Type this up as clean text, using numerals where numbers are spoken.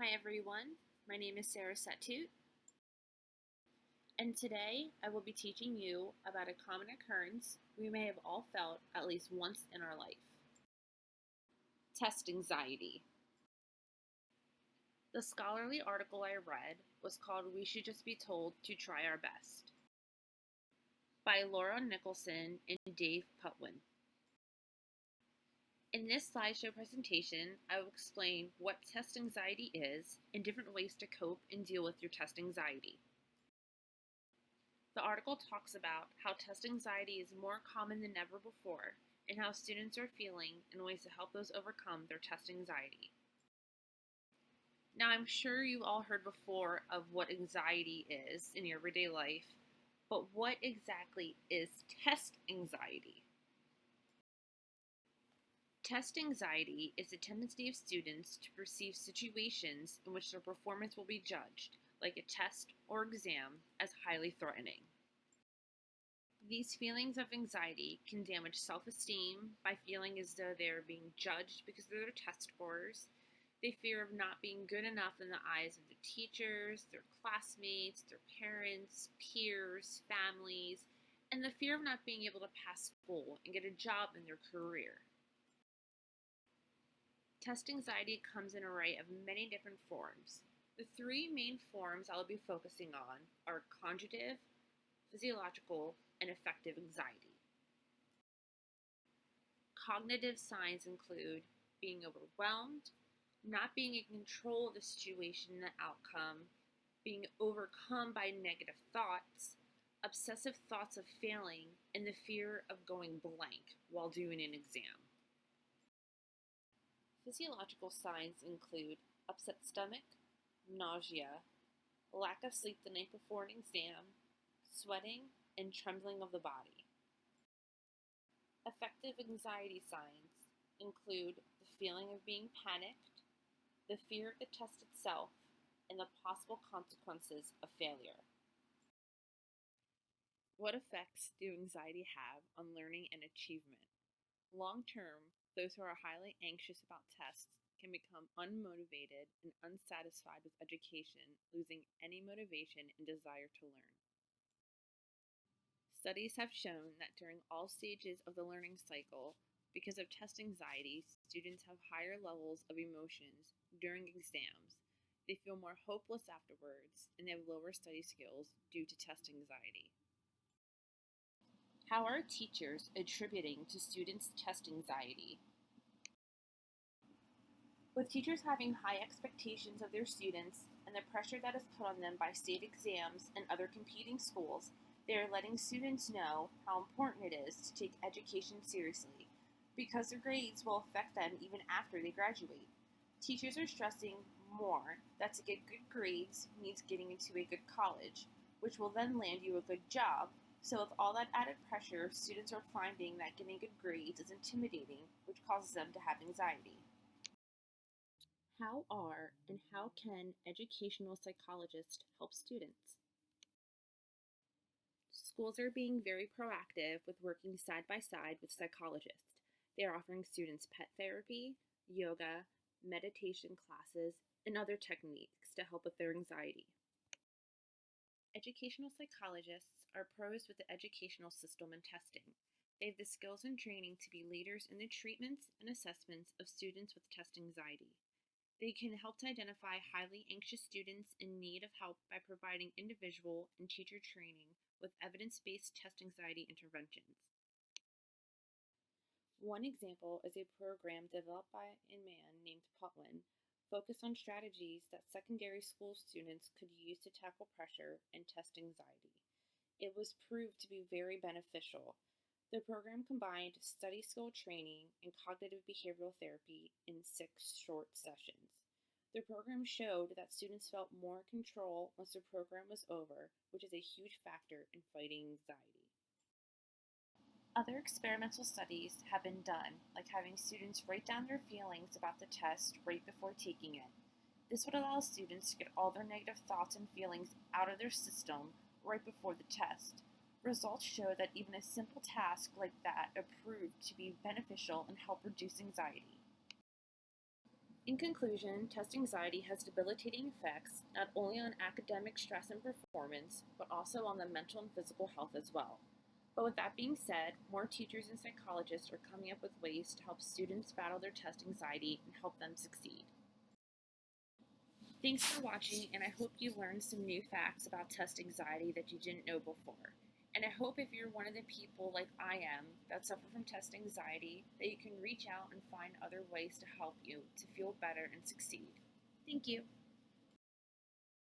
Hi everyone, my name is Sarah Setut, and today I will be teaching you about a common occurrence we may have all felt at least once in our life. Test anxiety. The scholarly article I read was called "We Should Just Be Told to Try Our Best" by Laura Nicholson and Dave Putwin. In this slideshow presentation, I will explain what test anxiety is and different ways to cope and deal with your test anxiety. The article talks about how test anxiety is more common than ever before and how students are feeling and ways to help those overcome their test anxiety. Now, I'm sure you all heard before of what anxiety is in your everyday life, but what exactly is test anxiety? Test anxiety is the tendency of students to perceive situations in which their performance will be judged, like a test or exam, as highly threatening. These feelings of anxiety can damage self-esteem by feeling as though they are being judged because of their test scores. They fear of not being good enough in the eyes of the teachers, their classmates, their parents, peers, families, and the fear of not being able to pass school and get a job in their career. Test anxiety comes in an array of many different forms. The three main forms I will be focusing on are conjugative, physiological, and affective anxiety. Cognitive signs include being overwhelmed, not being in control of the situation and the outcome, being overcome by negative thoughts, obsessive thoughts of failing, and the fear of going blank while doing an exam. Physiological signs include upset stomach, nausea, lack of sleep the night before an exam, sweating, and trembling of the body. Affective anxiety signs include the feeling of being panicked, the fear of the test itself, and the possible consequences of failure. What effects do anxiety have on learning and achievement? Long term, those who are highly anxious about tests can become unmotivated and unsatisfied with education, losing any motivation and desire to learn. Studies have shown that during all stages of the learning cycle, because of test anxiety, students have higher levels of emotions during exams. They feel more hopeless afterwards, and they have lower study skills due to test anxiety. How are teachers attributing to students' test anxiety? With teachers having high expectations of their students and the pressure that is put on them by state exams and other competing schools, they are letting students know how important it is to take education seriously, because their grades will affect them even after they graduate. Teachers are stressing more that to get good grades means getting into a good college, which will then land you a good job. So with all that added pressure, students are finding that getting good grades is intimidating, which causes them to have anxiety. How are and how can educational psychologists help students? Schools are being very proactive with working side by side with psychologists. They are offering students pet therapy, yoga, meditation classes, and other techniques to help with their anxiety. Educational psychologists are pros with the educational system and testing. They have the skills and training to be leaders in the treatments and assessments of students with test anxiety. They can help to identify highly anxious students in need of help by providing individual and teacher training with evidence-based test anxiety interventions. One example is a program developed by a man named Putwin, focused on strategies that secondary school students could use to tackle pressure and test anxiety. It was proved to be very beneficial. The program combined study skill training and cognitive behavioral therapy in 6 short sessions. The program showed that students felt more control once the program was over, which is a huge factor in fighting anxiety. Other experimental studies have been done, like having students write down their feelings about the test right before taking it. This would allow students to get all their negative thoughts and feelings out of their system right before the test. Results show that even a simple task like that proved to be beneficial and help reduce anxiety. In conclusion, test anxiety has debilitating effects not only on academic stress and performance, but also on the mental and physical health as well. But with that being said, more teachers and psychologists are coming up with ways to help students battle their test anxiety and help them succeed. Thanks for watching, and I hope you learned some new facts about test anxiety that you didn't know before. And I hope if you're one of the people like I am that suffer from test anxiety, that you can reach out and find other ways to help you to feel better and succeed. Thank you.